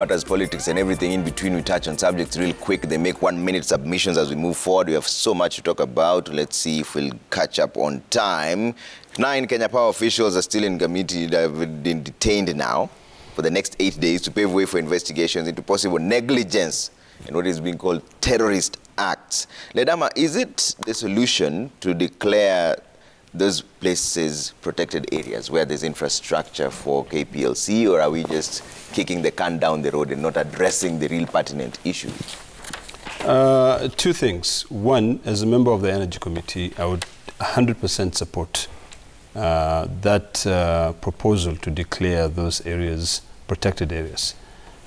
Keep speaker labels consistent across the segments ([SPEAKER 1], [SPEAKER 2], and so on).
[SPEAKER 1] As politics and everything in between, we touch on subjects real quick. They make 1-minute submissions as we move forward. We have so much to talk about. Let's see if we'll catch up on time. 9 Kenya Power officials are still in committee that have been detained now for the next 8 days to pave way for investigations into possible negligence in what is being called terrorist acts. Ledama, is it the solution to declare those places protected areas where there's infrastructure for KPLC, or are we just kicking the can down the road and not addressing the real pertinent issues?
[SPEAKER 2] Two things. One, as a member of the Energy Committee, I would 100% support that proposal to declare those areas protected areas,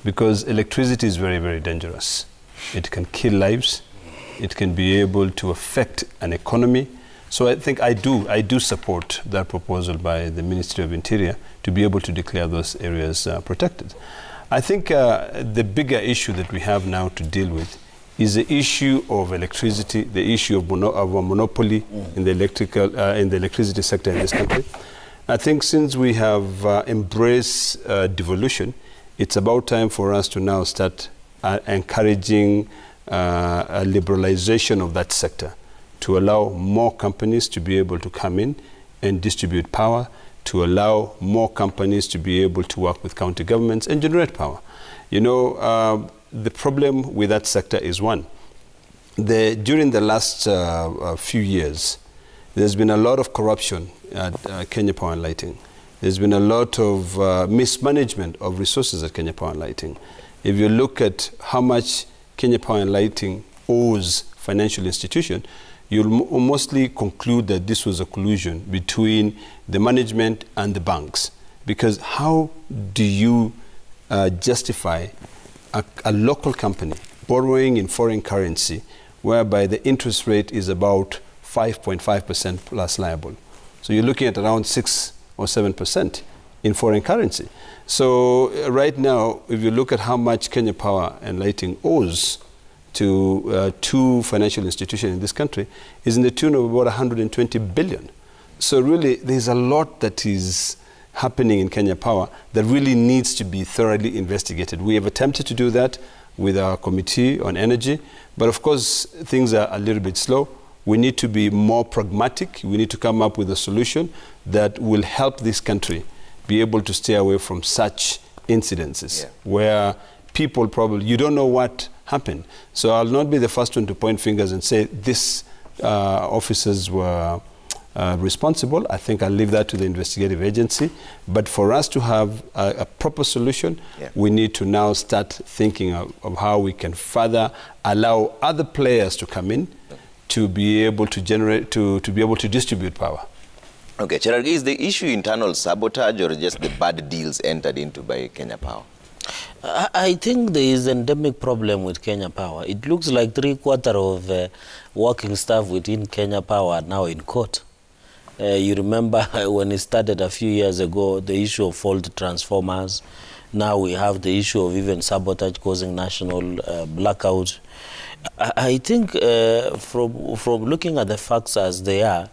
[SPEAKER 2] because electricity is very, very dangerous. It can kill lives. It can be able to affect an economy. So I think I do support that proposal by the Ministry of Interior to be able to declare those areas protected. I think the bigger issue that we have now to deal with is the issue of electricity, the issue of a monopoly in the electricity sector in this country. I think since we have embraced devolution, it's about time for us to now start encouraging a liberalization of that sector, to allow more companies to be able to come in and distribute power, to allow more companies to be able to work with county governments and generate power. You know, the problem with that sector is one. During the last few years, there's been a lot of corruption at Kenya Power and Lighting. There's been a lot of mismanagement of resources at Kenya Power and Lighting. If you look at how much Kenya Power and Lighting owes financial institution, you'll mostly conclude that this was a collusion between the management and the banks. Because how do you justify a local company borrowing in foreign currency whereby the interest rate is about 5.5% plus liable? So you're looking at around 6 or 7% in foreign currency. So right now, if you look at how much Kenya Power and Lighting owes to two financial institutions in this country, is in the tune of about 120 billion. So really, there's a lot that is happening in Kenya Power that really needs to be thoroughly investigated. We have attempted to do that with our committee on energy, but of course, things are a little bit slow. We need to be more pragmatic. We need to come up with a solution that will help this country be able to stay away from such incidences where people probably, you don't know what happened. So I'll not be the first one to point fingers and say this officers were responsible. I think I'll leave that to the investigative agency. But for us to have a proper solution, we need to now start thinking of how we can further allow other players to come in to be able to generate, to be able to distribute power.
[SPEAKER 1] Okay, Cherargei, is the issue internal sabotage or just the bad deals entered into by Kenya Power?
[SPEAKER 3] I think there is an endemic problem with Kenya Power. It looks like 3/4 of working staff within Kenya Power are now in court. You remember when it started a few years ago, the issue of faulty transformers. Now we have the issue of even sabotage causing national blackout. I think from looking at the facts as they are,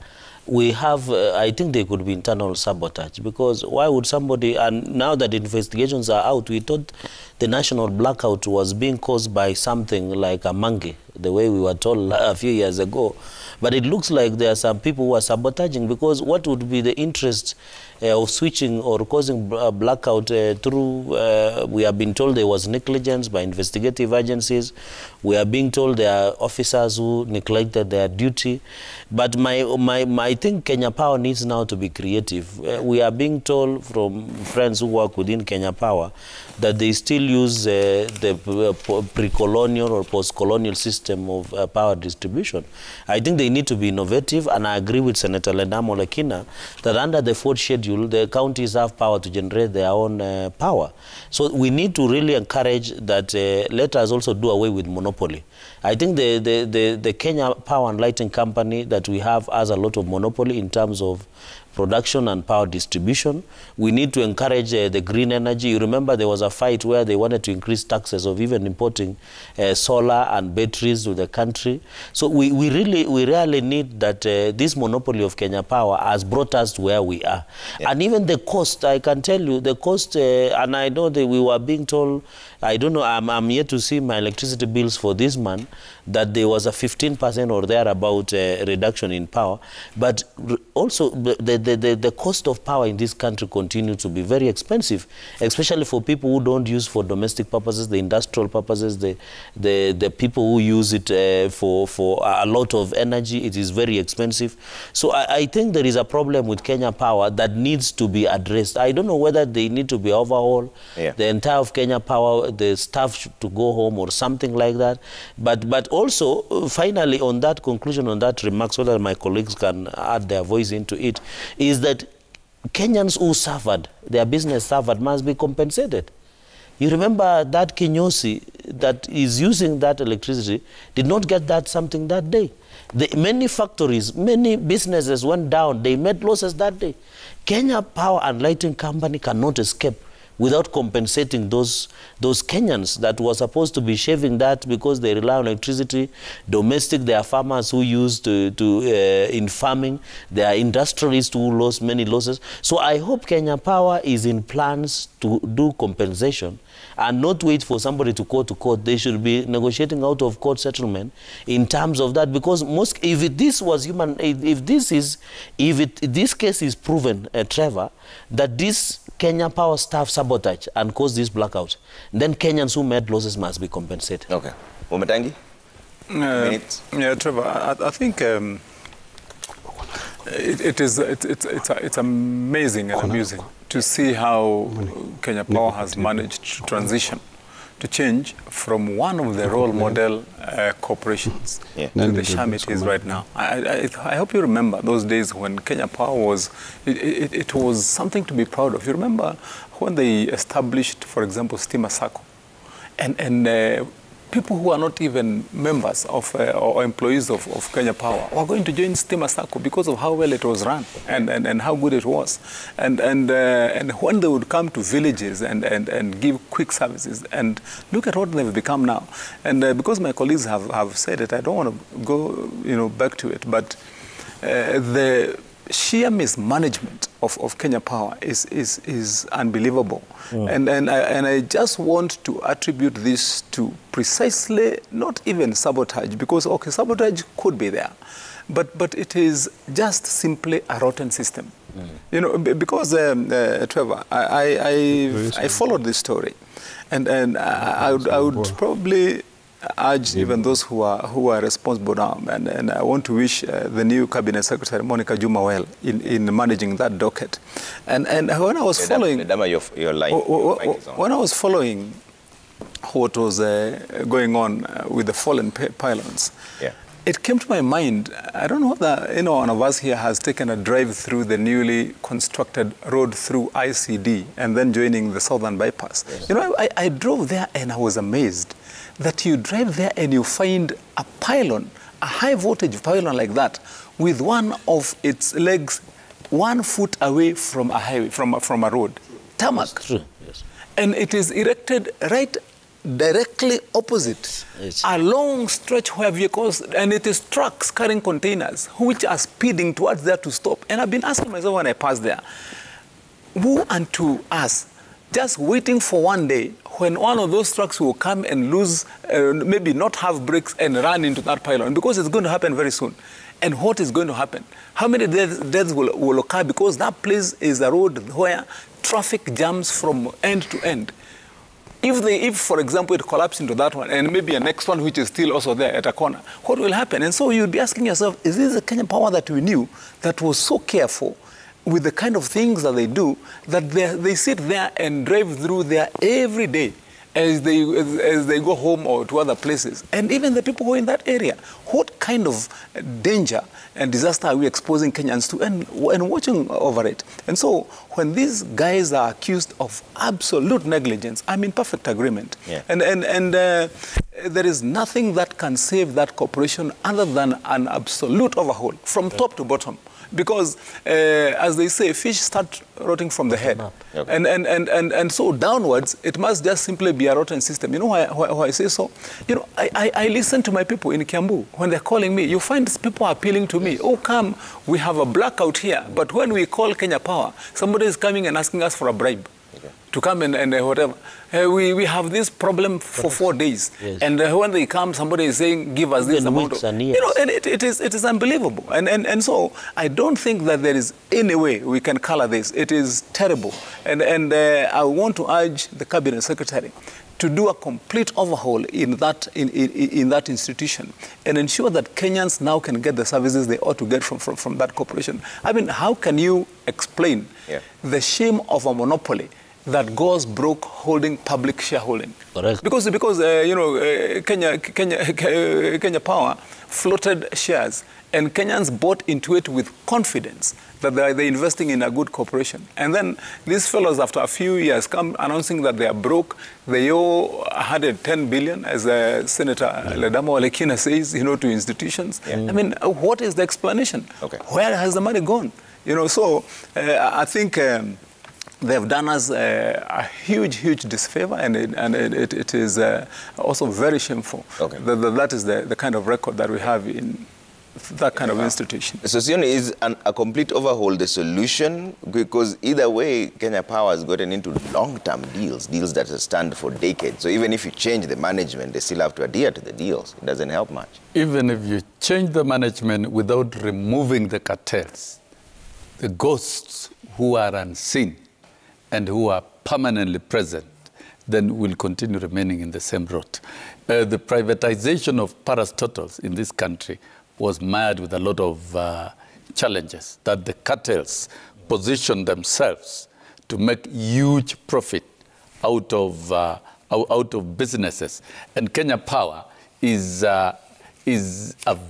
[SPEAKER 3] we have, I think there could be internal sabotage, because why would somebody, and now that investigations are out, we thought the national blackout was being caused by something like a monkey, the way we were told a few years ago. But it looks like there are some people who are sabotaging, because what would be the interest of switching or causing a blackout through, we have been told there was negligence by investigative agencies. We are being told there are officers who neglected their duty. But I think Kenya Power needs now to be creative. We are being told from friends who work within Kenya Power that they still use the pre-colonial or post-colonial system of power distribution. I think they need to be innovative, and I agree with Senator Ledama Olekina that under the 4th schedule, the counties have power to generate their own power. So we need to really encourage that let us also do away with monopoly. I think the Kenya Power and Lighting Company that we have has a lot of monopoly in terms of production and power distribution. We need to encourage the green energy. You remember there was a fight where they wanted to increase taxes of even importing solar and batteries to the country. So we really need that this monopoly of Kenya Power has brought us to where we are. Yeah. And even the cost, I can tell you, the cost, and I know that we were being told I don't know, I'm yet to see my electricity bills for this month, that there was a 15% or thereabout reduction in power. But also, the cost of power in this country continues to be very expensive, especially for people who don't use for domestic purposes, the industrial purposes, the people who use it for a lot of energy. It is very expensive. So I think there is a problem with Kenya Power that needs to be addressed. I don't know whether they need to be overhauled, the entire of Kenya Power, the staff to go home or something like that. But also, finally, on that conclusion, on that remark, so that my colleagues can add their voice into it, is that Kenyans who suffered, their business suffered, must be compensated. You remember that Kinyosi that is using that electricity did not get that something that day. Many factories, many businesses went down. They made losses that day. Kenya Power and Lighting Company cannot escape without compensating those Kenyans that were supposed to be shaving that because they rely on electricity. Domestic, there are farmers who use in farming. There are industrialists who lost many losses. So I hope Kenya Power is in plans to do compensation and not wait for somebody to court. They should be negotiating out of court settlement in terms of that, because if this case is proven, Trevor, that this Kenya Power staff sabotage and cause this blackout, then Kenyans who made losses must be compensated.
[SPEAKER 1] Okay. Umetangi?
[SPEAKER 4] Yeah, Trevor, I think it's amazing and amusing to see how Kenya Power has managed to transition, to change from one of the role model corporations to the sham it is right now. I hope you remember those days when Kenya Power was, it was something to be proud of. You remember when they established, for example, Stima Sacco, and people who are not even members of or employees of Kenya Power were going to join Stima Sacco because of how well it was run and how good it was. And when they would come to villages and give quick services, and look at what they've become now. And because my colleagues have said it, I don't want to go back to it, but the sheer mismanagement of Kenya Power is unbelievable. And I just want to attribute this to precisely not even sabotage, because okay, sabotage could be there, but it is just simply a rotten system. Because Trevor, I followed this story, and I would probably urge even those who are responsible now, and I want to wish the new Cabinet Secretary Monica Juma well in managing that docket. And when I was following, when I was following what was going on with the fallen pylons, it came to my mind. I don't know whether one of us here has taken a drive through the newly constructed road through ICD and then joining the Southern Bypass. I drove there and I was amazed that you drive there and you find a pylon, a high voltage pylon like that, with one of its legs 1 foot away from a highway, from a road, tarmac.
[SPEAKER 3] That's true. Yes.
[SPEAKER 4] And it is erected right directly opposite a long stretch where vehicles, and it is trucks carrying containers which are speeding towards there to stop. And I've been asking myself when I pass there, who unto us, just waiting for one day when one of those trucks will come and lose, maybe not have brakes and run into that pylon, because it's going to happen very soon. And what is going to happen? How many deaths will occur? Because that place is a road where traffic jams from end to end. If, for example, it collapses into that one, and maybe a next one which is still also there at a corner, what will happen? And so you'd be asking yourself, is this the Kenya Power that we knew that was so careful with the kind of things that they do, that they sit there and drive through there every day as they go home or to other places? And even the people who are in that area, what kind of danger and disaster are we exposing Kenyans to, and watching over it? And so when these guys are accused of absolute negligence, I'm in perfect agreement. And there is nothing that can save that corporation other than an absolute overhaul from top to bottom. Because, as they say, fish start rotting from the head. And so downwards, it must just simply be a rotten system. You know why I say so? I listen to my people in Kiambu. When they're calling me, you find people appealing to me, oh, come, we have a blackout here. But when we call Kenya Power, somebody is coming and asking us for a bribe to come and whatever. We have this problem for 4 days.
[SPEAKER 3] Yes.
[SPEAKER 4] And when they come, somebody is saying, give us this amount of...
[SPEAKER 3] And
[SPEAKER 4] You know, and it is unbelievable. And so I don't think that there is any way we can color this. It is terrible. And I want to urge the Cabinet Secretary to do a complete overhaul in that institution and ensure that Kenyans now can get the services they ought to get from that corporation. I mean, how can you explain the shame of a monopoly that goes broke holding public shareholding?
[SPEAKER 3] Correct.
[SPEAKER 4] Because you know, Kenya Power floated shares, and Kenyans bought into it with confidence that they're investing in a good corporation. And then these fellows, after a few years, come announcing that they are broke. They owe 110 billion, as Senator Ledamo Alekina says, you know, to institutions. I mean, what is the explanation? Okay. Where has the money gone? You know, so I think they have done us a huge disfavor, and it is also very shameful. Okay. That is the kind of record that we have in that kind of institution.
[SPEAKER 1] So, Sione, is a complete overhaul the solution? Because either way, Kenya Power has gotten into long-term deals that stand for decades. So even if you change the management, they still have to adhere to the deals. It doesn't help much.
[SPEAKER 5] Even if you change the management without removing the cartels, the ghosts who are unseen and who are permanently present, then will continue remaining in the same rut. The privatization of parastatals in this country was mired with a lot of challenges, that the cartels positioned themselves to make huge profit out of businesses. And Kenya Power is a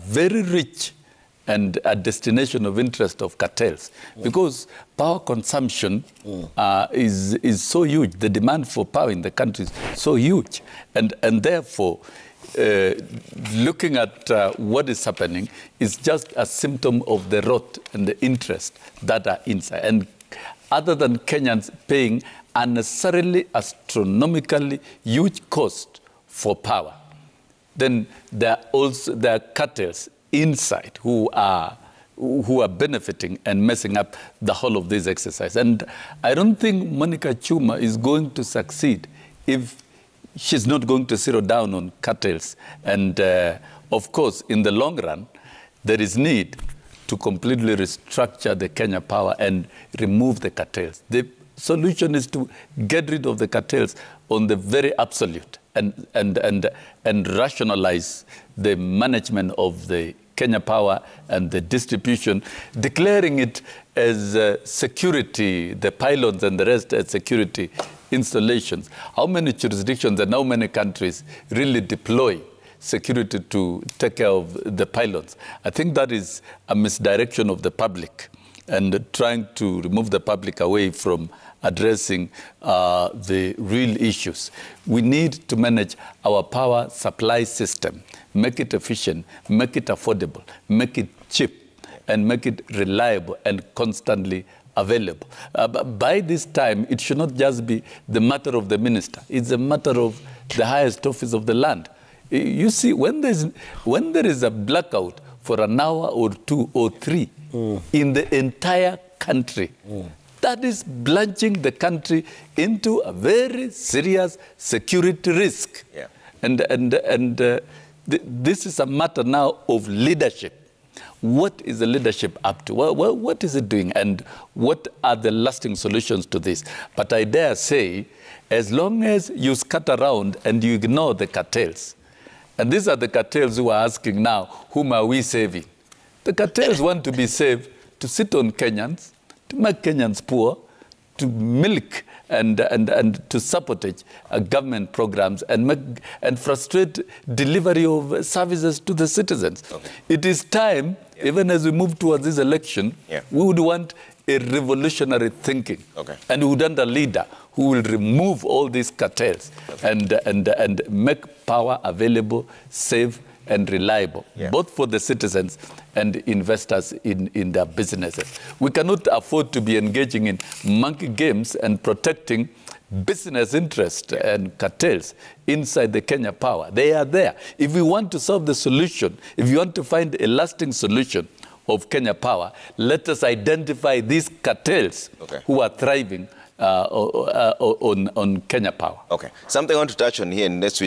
[SPEAKER 5] very rich and a destination of interest of cartels, because power consumption is so huge. The demand for power in the country is so huge. And therefore, looking at what is happening is just a symptom of the rot and the interest that are inside. And other than Kenyans paying unnecessarily astronomically huge cost for power, then there are cartels inside who are benefiting and messing up the whole of this exercise. And I don't think Monica Chuma is going to succeed if she's not going to zero down on cartels. And of course, in the long run, there is need to completely restructure the Kenya Power and remove the cartels. The solution is to get rid of the cartels on the very absolute and rationalize the management of the Kenya Power and the distribution, declaring it as security, the pylons and the rest as security installations. How many jurisdictions and how many countries really deploy security to take care of the pylons? I think that is a misdirection of the public and trying to remove the public away from addressing the real issues. We need to manage our power supply system, make it efficient, make it affordable, make it cheap, and make it reliable and constantly available. By this time, it should not just be the matter of the minister. It's a matter of the highest office of the land. You see, when there is a blackout for an hour or 2 or 3 in the entire country, that is plunging the country into a very serious security risk. Yeah. And this is a matter now of leadership. What is the leadership up to? What is it doing? And what are the lasting solutions to this? But I dare say, as long as you scatter around and you ignore the cartels, and these are the cartels who are asking now, whom are we saving? The cartels want to be saved to sit on Kenyans, to make Kenyans poor, to milk and to sabotage government programs and frustrate delivery of services to the citizens. Okay. It is time, even as we move towards this election, we would want a revolutionary thinking. Okay. And we would want a leader who will remove all these cartels and make power available, safe, and reliable, both for the citizens and investors in their businesses. We cannot afford to be engaging in monkey games and protecting business interests and cartels inside the Kenya Power. They are there. If we want to solve the solution, if you want to find a lasting solution of Kenya Power, let us identify these cartels who are thriving on Kenya Power.
[SPEAKER 1] Okay. Something I want to touch on here, and let's switch